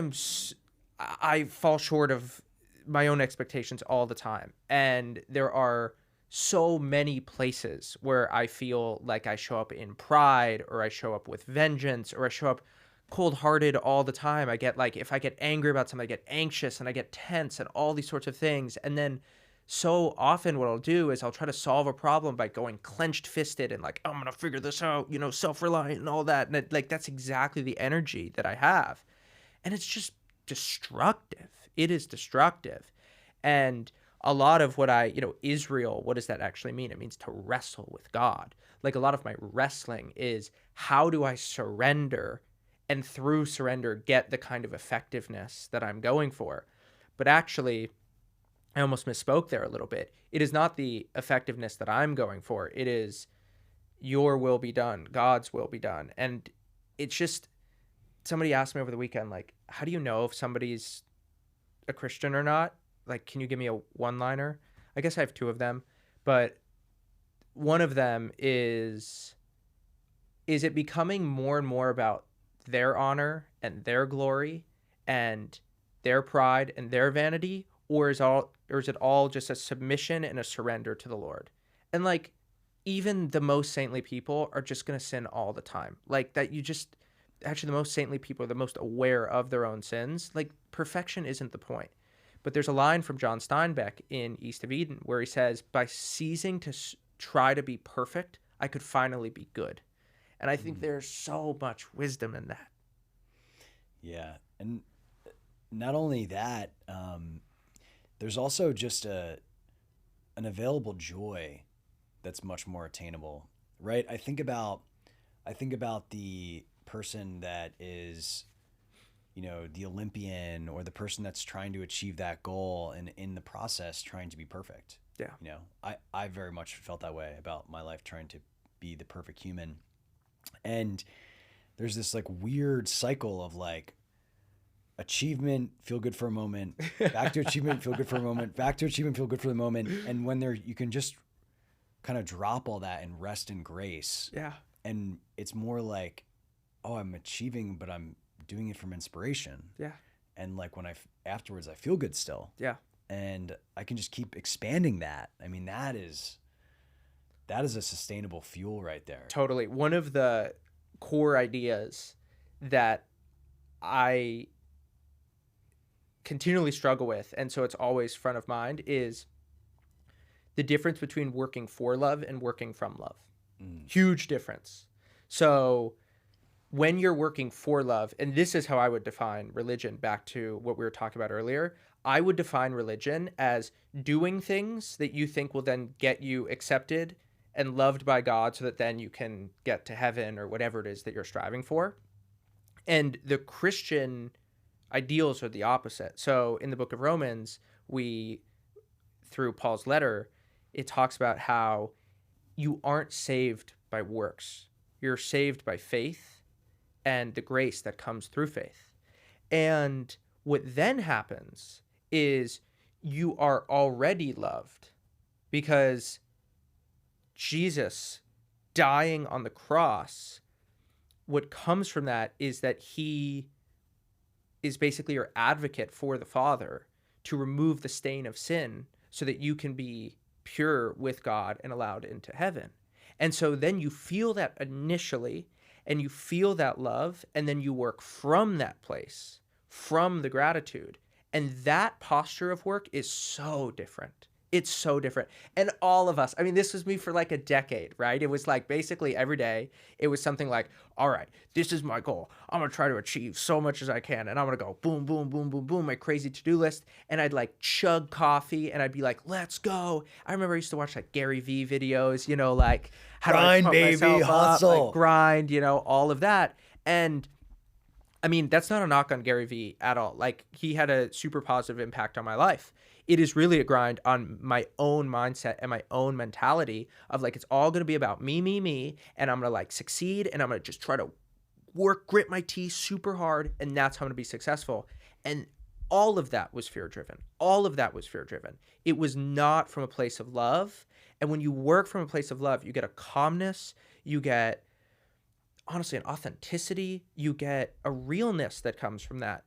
Speaker 1: fall short of my own expectations all the time. And there are so many places where I feel like I show up in pride, or I show up with vengeance, or I show up cold-hearted all the time. I get like, if I get angry about something, I get anxious and I get tense and all these sorts of things. And then so often what I'll do is I'll try to solve a problem by going clenched fisted and like, I'm going to figure this out, you know, self-reliant and all that. And that's exactly the energy that I have. And it's just destructive. It is destructive. And a lot of what Israel, what does that actually mean? It means to wrestle with God. Like a lot of my wrestling is, how do I surrender, and through surrender get the kind of effectiveness that I'm going for? But actually, I almost misspoke there a little bit. It is not the effectiveness that I'm going for. It is your will be done, God's will be done. And it's just, somebody asked me over the weekend, like, how do you know if somebody's a Christian or not? Like, can you give me a one-liner? I guess I have two of them. but one of them is it becoming more and more about their honor and their glory and their pride and their vanity, or is it all just a submission and a surrender to the Lord? And like even the most saintly people are just going to sin all the time. Like that you just actually the most saintly people are the most aware of their own sins. Like perfection isn't the point. But there's a line from John Steinbeck in East of Eden where he says, by ceasing to try to be perfect, I could finally be good. And I think there's so much wisdom in that.
Speaker 2: Yeah. And not only that, there's also just an available joy that's much more attainable, right? I think about the person that is, the Olympian, or the person that's trying to achieve that goal and in the process trying to be perfect.
Speaker 1: Yeah.
Speaker 2: I very much felt that way about my life, trying to be the perfect human. And there's this like weird cycle of like achievement, feel good for a moment, back to achievement, feel good for a moment, back to achievement, feel good for the moment. And when you can just kind of drop all that and rest in grace.
Speaker 1: Yeah.
Speaker 2: And it's more like, oh, I'm achieving, but I'm doing it from inspiration.
Speaker 1: Yeah.
Speaker 2: And like when afterwards I feel good still.
Speaker 1: Yeah.
Speaker 2: And I can just keep expanding that. I mean, that is a sustainable fuel right there.
Speaker 1: Totally. One of the core ideas that I continually struggle with, and so it's always front of mind, is the difference between working for love and working from love. Huge difference. So when you're working for love, and this is how I would define religion, back to what we were talking about earlier, I would define religion as doing things that you think will then get you accepted and loved by God so that then you can get to heaven or whatever it is that you're striving for. And the Christian ideals are the opposite. So in the book of Romans, through Paul's letter, it talks about how you aren't saved by works. You're saved by faith and the grace that comes through faith. And what then happens is you are already loved because Jesus dying on the cross, what comes from that is that he is basically your advocate for the Father to remove the stain of sin so that you can be pure with God and allowed into heaven. And so then you feel that initially, and you feel that love, and then you work from that place, from the gratitude. And that posture of work is so different. It's so different. And all of us, I mean, this was me for like a decade, right? It was like basically every day, it was something like, all right, this is my goal. I'm going to try to achieve so much as I can. And I'm going to go boom, boom, boom, boom, boom, my crazy to-do list. And I'd like chug coffee and I'd be like, let's go. I remember I used to watch like Gary Vee videos, like how
Speaker 2: grind,
Speaker 1: do I pump
Speaker 2: baby,
Speaker 1: myself
Speaker 2: hustle,
Speaker 1: up, like, grind, all of that. And I mean, that's not a knock on Gary Vee at all. Like he had a super positive impact on my life. It is really a grind on my own mindset and my own mentality of like, it's all going to be about me, and I'm going to like succeed, and I'm going to just try to grit my teeth super hard, and that's how I'm going to be successful. And all of that was fear driven. It was not from a place of love. And when you work from a place of love, you get a calmness, you get honestly an authenticity, you get a realness that comes from that.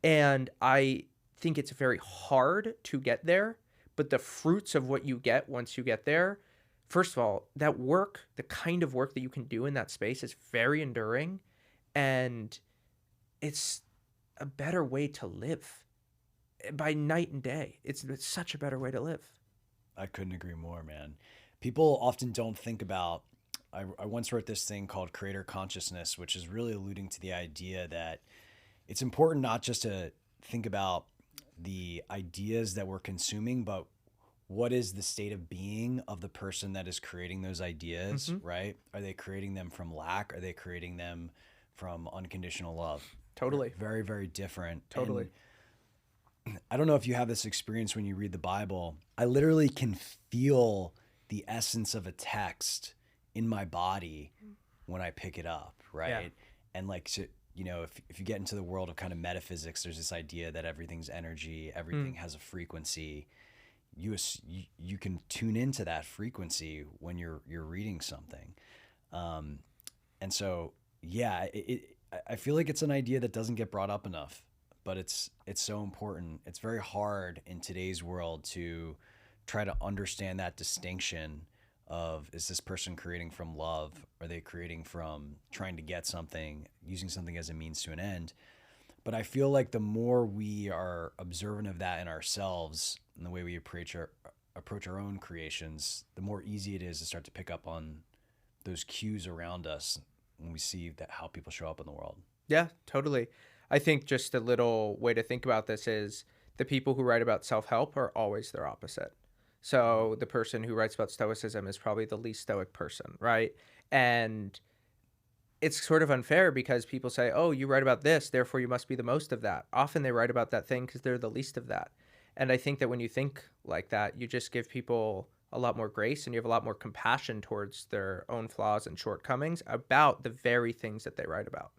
Speaker 1: And I think it's very hard to get there, but the fruits of what you get once you get there, first of all, that work, the kind of work that you can do in that space is very enduring, and it's a better way to live by night and day. It's such a better way to live.
Speaker 2: I couldn't agree more, man. People often don't think about, I once wrote this thing called creator consciousness, which is really alluding to the idea that it's important not just to think about the ideas that we're consuming, but what is the state of being of the person that is creating those ideas, right? Are they creating them from lack? Are they creating them from unconditional love?
Speaker 1: Totally.
Speaker 2: Very, very different.
Speaker 1: Totally.
Speaker 2: And I don't know if you have this experience when you read the Bible. I literally can feel the essence of a text in my body when I pick it up, right?
Speaker 1: Yeah.
Speaker 2: And like, so, if you get into the world of kind of metaphysics, there's this idea that everything's energy, everything has a frequency. you can tune into that frequency when you're reading something. And so, yeah, I feel like it's an idea that doesn't get brought up enough, but it's so important. It's very hard in today's world to try to understand that distinction of, is this person creating from love? Are they creating from trying to get something, using something as a means to an end? But I feel like the more we are observant of that in ourselves and the way we approach our own creations, the more easy it is to start to pick up on those cues around us when we see that how people show up in the world.
Speaker 1: Yeah, totally. I think just a little way to think about this is the people who write about self-help are always their opposite. So the person who writes about stoicism is probably the least stoic person, right? And it's sort of unfair because people say, oh, you write about this, therefore you must be the most of that. Often they write about that thing because they're the least of that. And I think that when you think like that, you just give people a lot more grace and you have a lot more compassion towards their own flaws and shortcomings about the very things that they write about.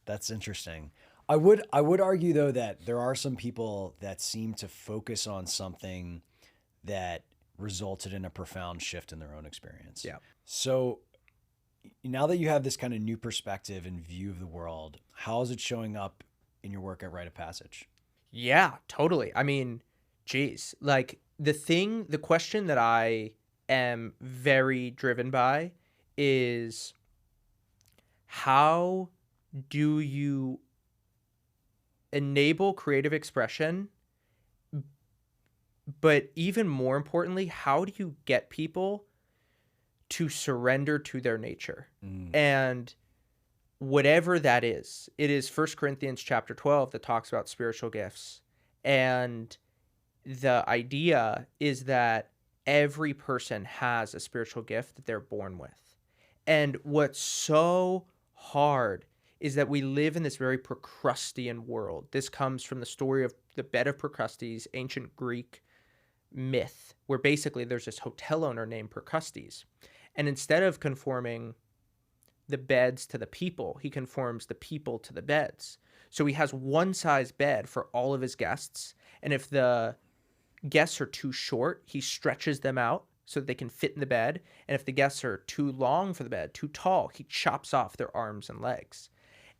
Speaker 2: That's interesting. I would argue though that there are some people that seem to focus on something that resulted in a profound shift in their own experience.
Speaker 1: Yeah.
Speaker 2: So now that you have this kind of new perspective and view of the world, how is it showing up in your work at Rite of Passage?
Speaker 1: Yeah, totally. I mean, geez, like the question that I am very driven by is how do you enable creative expression? But even more importantly, how do you get people to surrender to their nature? And whatever that is, it is 1 Corinthians chapter 12 that talks about spiritual gifts. And the idea is that every person has a spiritual gift that they're born with. And what's so hard is that we live in this very Procrustean world. This comes from the story of the bed of Procrustes, ancient Greek myth, where basically there's this hotel owner named Procrustes. And instead of conforming the beds to the people, he conforms the people to the beds. So he has one size bed for all of his guests. And if the guests are too short, he stretches them out so that they can fit in the bed. And if the guests are too long for the bed, too tall, he chops off their arms and legs.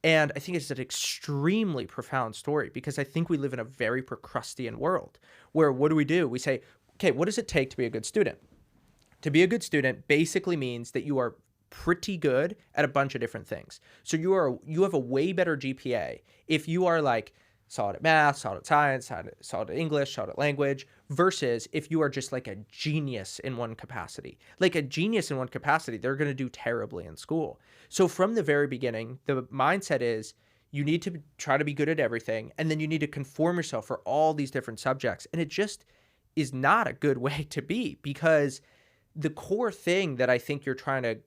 Speaker 1: And I think it's an extremely profound story because I think we live in a very Procrustean world where what do? We say, okay, what does it take to be a good student? To be a good student basically means that you are pretty good at a bunch of different things. So you have a way better GPA if you are like solid at math, solid at science, solid at English, solid at language, versus if you are just like a genius in one capacity. Like a genius in one capacity, they're going to do terribly in school. So from the very beginning, the mindset is you need to try to be good at everything, and then you need to conform yourself for all these different subjects. And it just is not a good way to be, because the core thing that I think you're trying to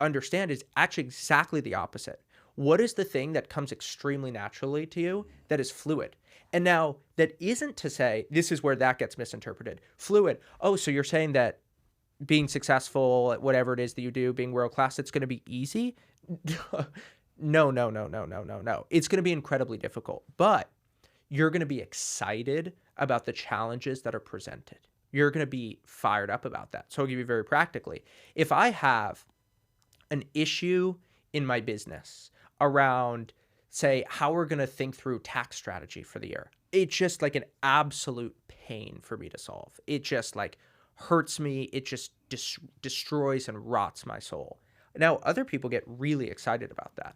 Speaker 1: understand is actually exactly the opposite. What is the thing that comes extremely naturally to you that is fluid? And now that isn't to say, this is where that gets misinterpreted. Fluid. Oh, so you're saying that being successful at whatever it is that you do, being world class, it's going to be easy? No. It's going to be incredibly difficult, but you're going to be excited about the challenges that are presented. You're going to be fired up about that. So I'll give you very practically. If I have an issue in my business around, say, how we're going to think through tax strategy for the year, it's just like an absolute pain for me to solve. It just like hurts me. It just destroys and rots my soul. Now, other people get really excited about that.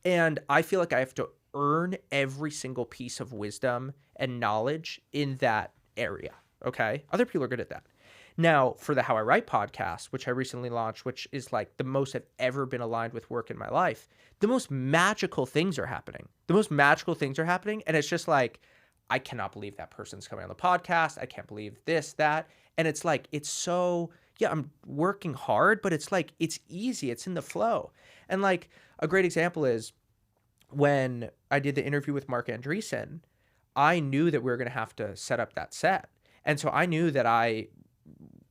Speaker 1: And I feel like I have to earn every single piece of wisdom and knowledge in that area. Okay. Other people are good at that. Now, for the How I Write podcast, which I recently launched, which is like the most I've ever been aligned with work in my life, the most magical things are happening. And it's just like, I cannot believe that person's coming on the podcast. I can't believe this, that. And it's like, it's so, yeah, I'm working hard, but it's like, it's easy. It's in the flow. And like a great example is when I did the interview with Mark Andreessen, I knew that we were going to have to set up that set. And so I knew that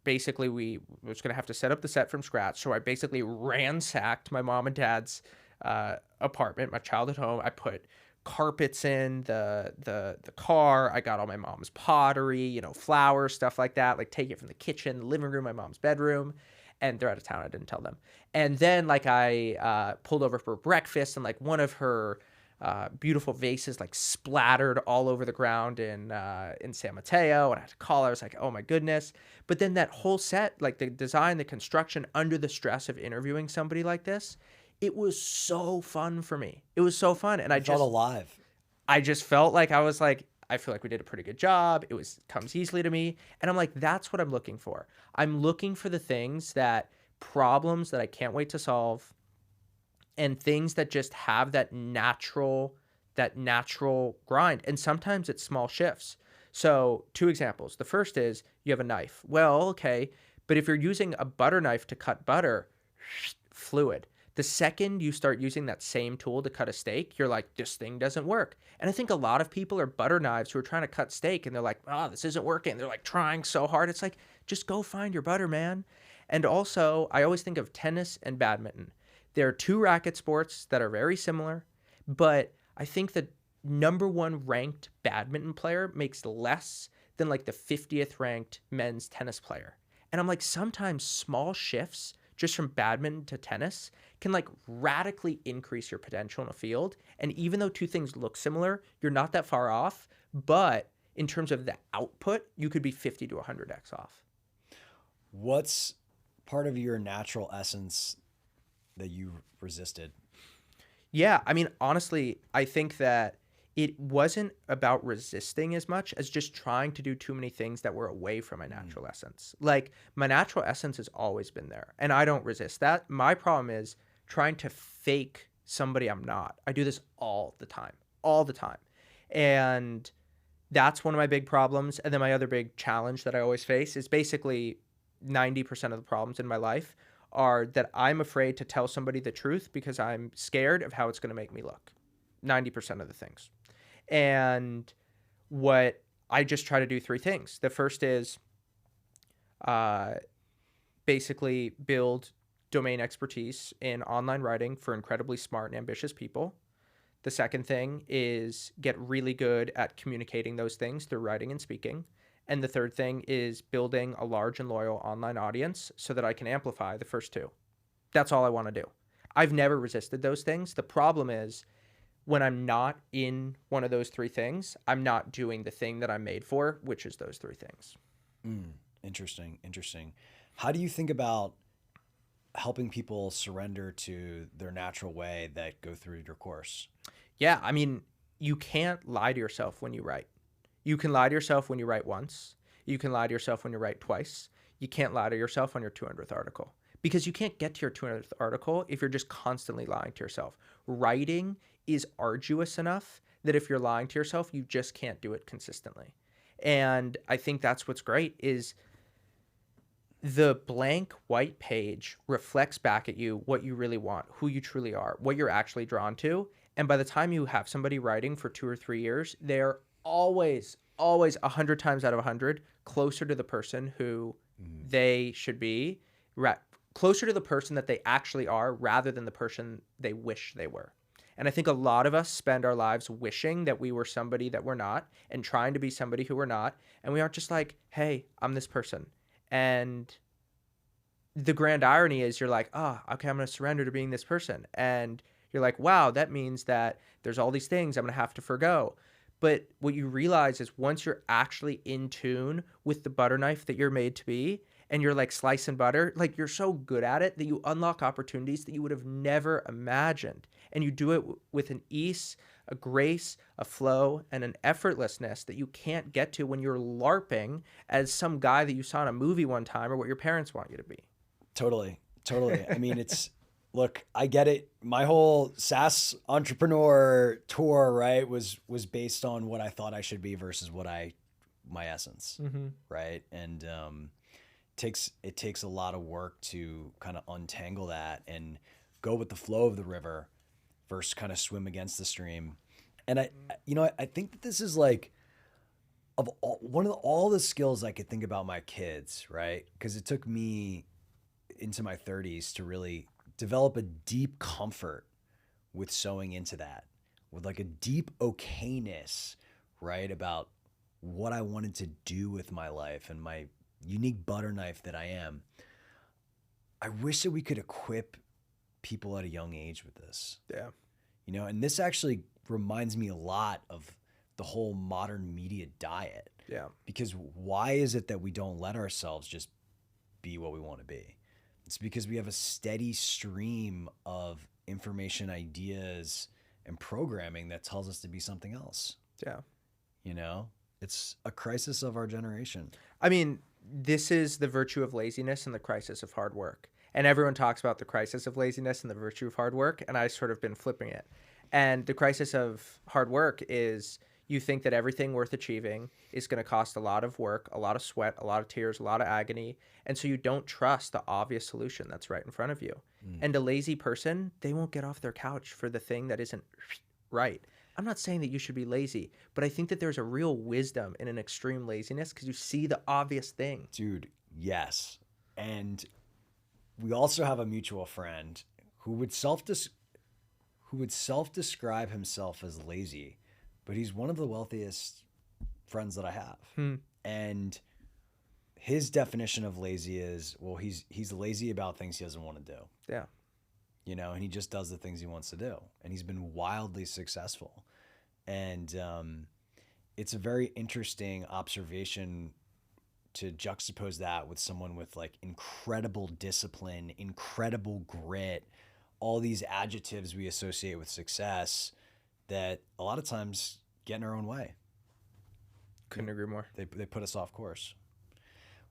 Speaker 1: we was going to have to set up the set from scratch. So I basically ransacked my mom and dad's apartment, my childhood home. I put carpets in the car. I got all my mom's pottery, you know, flowers, stuff like that. Like take it from the kitchen, the living room, my mom's bedroom. And they're out of town. I didn't tell them. And then like I pulled over for breakfast, and like one of her beautiful vases like splattered all over the ground in San Mateo, and I had to call her. I was like, oh my goodness. But then that whole set, like the design, the construction, under the stress of interviewing somebody like this, it was so fun for me. It was so fun. And
Speaker 2: You felt alive.
Speaker 1: I just felt like I feel like we did a pretty good job. It comes easily to me. And I'm like, that's what I'm looking for. I'm looking for the things that problems that I can't wait to solve, and things that just have that natural grind. And sometimes it's small shifts. So, two examples. The first is you have a knife. Well, okay, but if you're using a butter knife to cut butter, fluid. The second you start using that same tool to cut a steak, you're like, this thing doesn't work. And I think a lot of people are butter knives who are trying to cut steak, and they're like, oh, this isn't working. They're like trying so hard. It's like, just go find your butter, man. And also, I always think of tennis and badminton. There are two racket sports that are very similar, but I think the number one ranked badminton player makes less than like the 50th ranked men's tennis player. And I'm like, sometimes small shifts just from badminton to tennis can like radically increase your potential in a field. And even though two things look similar, you're not that far off. But in terms of the output, you could be 50 to 100x off.
Speaker 2: What's part of your natural essence that you resisted?
Speaker 1: Yeah, I mean, honestly, I think that it wasn't about resisting as much as just trying to do too many things that were away from my natural essence. Like, my natural essence has always been there, and I don't resist that. My problem is trying to fake somebody I'm not. I do this all the time, all the time. And that's one of my big problems. And then my other big challenge that I always face is basically 90% of the problems in my life are that I'm afraid to tell somebody the truth because I'm scared of how it's going to make me look. 90% of the things. And what I just try to do three things. The first is basically build domain expertise in online writing for incredibly smart and ambitious people. The second thing is get really good at communicating those things through writing and speaking. And the third thing is building a large and loyal online audience so that I can amplify the first two. That's all I want to do. I've never resisted those things. The problem is when I'm not in one of those three things, I'm not doing the thing that I'm made for, which is those three things.
Speaker 2: Interesting. How do you think about helping people surrender to their natural way that go through your course?
Speaker 1: Yeah, I mean, you can't lie to yourself when you write. You can lie to yourself when you write once. You can lie to yourself when you write twice. You can't lie to yourself on your 200th article, because you can't get to your 200th article if you're just constantly lying to yourself. Writing is arduous enough that if you're lying to yourself, you just can't do it consistently. And I think that's what's great is the blank white page reflects back at you what you really want, who you truly are, what you're actually drawn to. And by the time you have somebody writing for 2 or 3 years, they're always 100 times out of 100 closer to the person who they should be, closer to the person that they actually are rather than the person they wish they were. And I think a lot of us spend our lives wishing that we were somebody that we're not and trying to be somebody who we're not. And we aren't just like, hey, I'm this person. And the grand irony is you're like, oh, okay, I'm going to surrender to being this person. And you're like, wow, that means that there's all these things I'm going to have to forgo. But what you realize is once you're actually in tune with the butter knife that you're made to be, and you're like slicing butter, like you're so good at it that you unlock opportunities that you would have never imagined. And you do it with an ease, a grace, a flow, and an effortlessness that you can't get to when you're LARPing as some guy that you saw in a movie one time or what your parents want you to be.
Speaker 2: Totally. I mean, look, I get it. My whole SaaS entrepreneur tour, right, was based on what I thought I should be versus my essence, right? And it takes a lot of work to kind of untangle that and go with the flow of the river versus kind of swim against the stream. And I think that this is like one of all the skills I could think about my kids, right? Because it took me into my 30s to really develop a deep comfort with sewing into that, with like a deep okayness, right? About what I wanted to do with my life and my unique butter knife that I am. I wish that we could equip people at a young age with this.
Speaker 1: Yeah.
Speaker 2: You know, and this actually reminds me a lot of the whole modern media diet.
Speaker 1: Yeah.
Speaker 2: Because why is it that we don't let ourselves just be what we want to be? It's because we have a steady stream of information, ideas, and programming that tells us to be something else.
Speaker 1: Yeah.
Speaker 2: You know, it's a crisis of our generation.
Speaker 1: I mean, this is the virtue of laziness and the crisis of hard work. And everyone talks about the crisis of laziness and the virtue of hard work, and I sort of been flipping it. And the crisis of hard work is you think that everything worth achieving is going to cost a lot of work, a lot of sweat, a lot of tears, a lot of agony. And so you don't trust the obvious solution that's right in front of you. And a lazy person, they won't get off their couch for the thing that isn't right. I'm not saying that you should be lazy, but I think that there's a real wisdom in an extreme laziness because you see the obvious thing.
Speaker 2: Dude, yes. And we also have a mutual friend who would self-describe himself as lazy, but he's one of the wealthiest friends that I have. And his definition of lazy is, well, he's lazy about things he doesn't want to do.
Speaker 1: Yeah.
Speaker 2: You know, and he just does the things he wants to do. And he's been wildly successful. And it's a very interesting observation to juxtapose that with someone with like incredible discipline, incredible grit, all these adjectives we associate with success that a lot of times get in our own way.
Speaker 1: Couldn't agree more.
Speaker 2: They put us off course.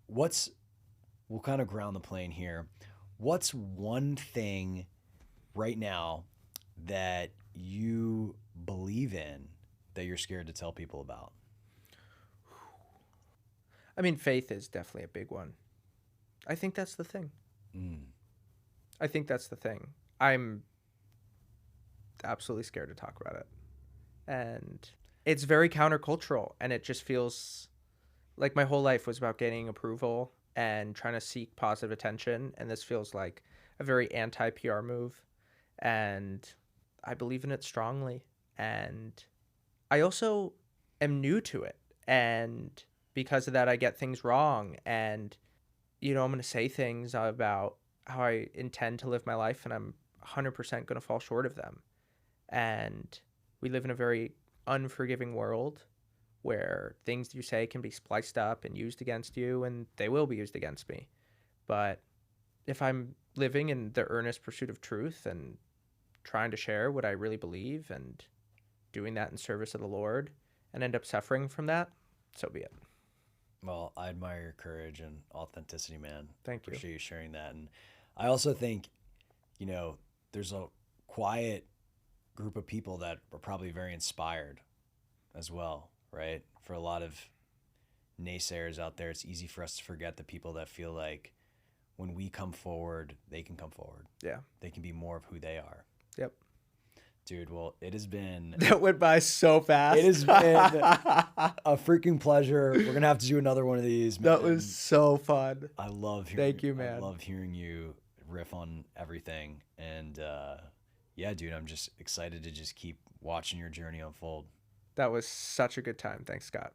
Speaker 2: We'll kind of ground the plane here. What's one thing right now that you believe in that you're scared to tell people about?
Speaker 1: I mean, faith is definitely a big one. I think that's the thing. I think that's the thing. I'm absolutely scared to talk about it. And it's very countercultural, and it just feels like my whole life was about gaining approval and trying to seek positive attention, and this feels like a very anti-PR move, and I believe in it strongly. And I also am new to it, and because of that, I get things wrong, and, you know, I'm going to say things about how I intend to live my life, and I'm 100% going to fall short of them. And we live in a very unforgiving world where things you say can be spliced up and used against you, and they will be used against me. But if I'm living in the earnest pursuit of truth and trying to share what I really believe and doing that in service of the Lord and end up suffering from that, so be it.
Speaker 2: Well, I admire your courage and authenticity, man.
Speaker 1: Thank you.
Speaker 2: Appreciate you sharing that. And I also think, you know, there's a quiet group of people that are probably very inspired as well, right? For a lot of naysayers out there, it's easy for us to forget the people that feel like when we come forward, they can come forward.
Speaker 1: Yeah.
Speaker 2: They can be more of who they are.
Speaker 1: Yep.
Speaker 2: Dude, well, it has been...
Speaker 1: That went by so fast.
Speaker 2: It has been a freaking pleasure. We're going to have to do another one of these, man.
Speaker 1: That was so fun.
Speaker 2: I love
Speaker 1: Thank you, man.
Speaker 2: I love hearing you riff on everything. And yeah, dude, I'm just excited to just keep watching your journey unfold.
Speaker 1: That was such a good time. Thanks, Scott.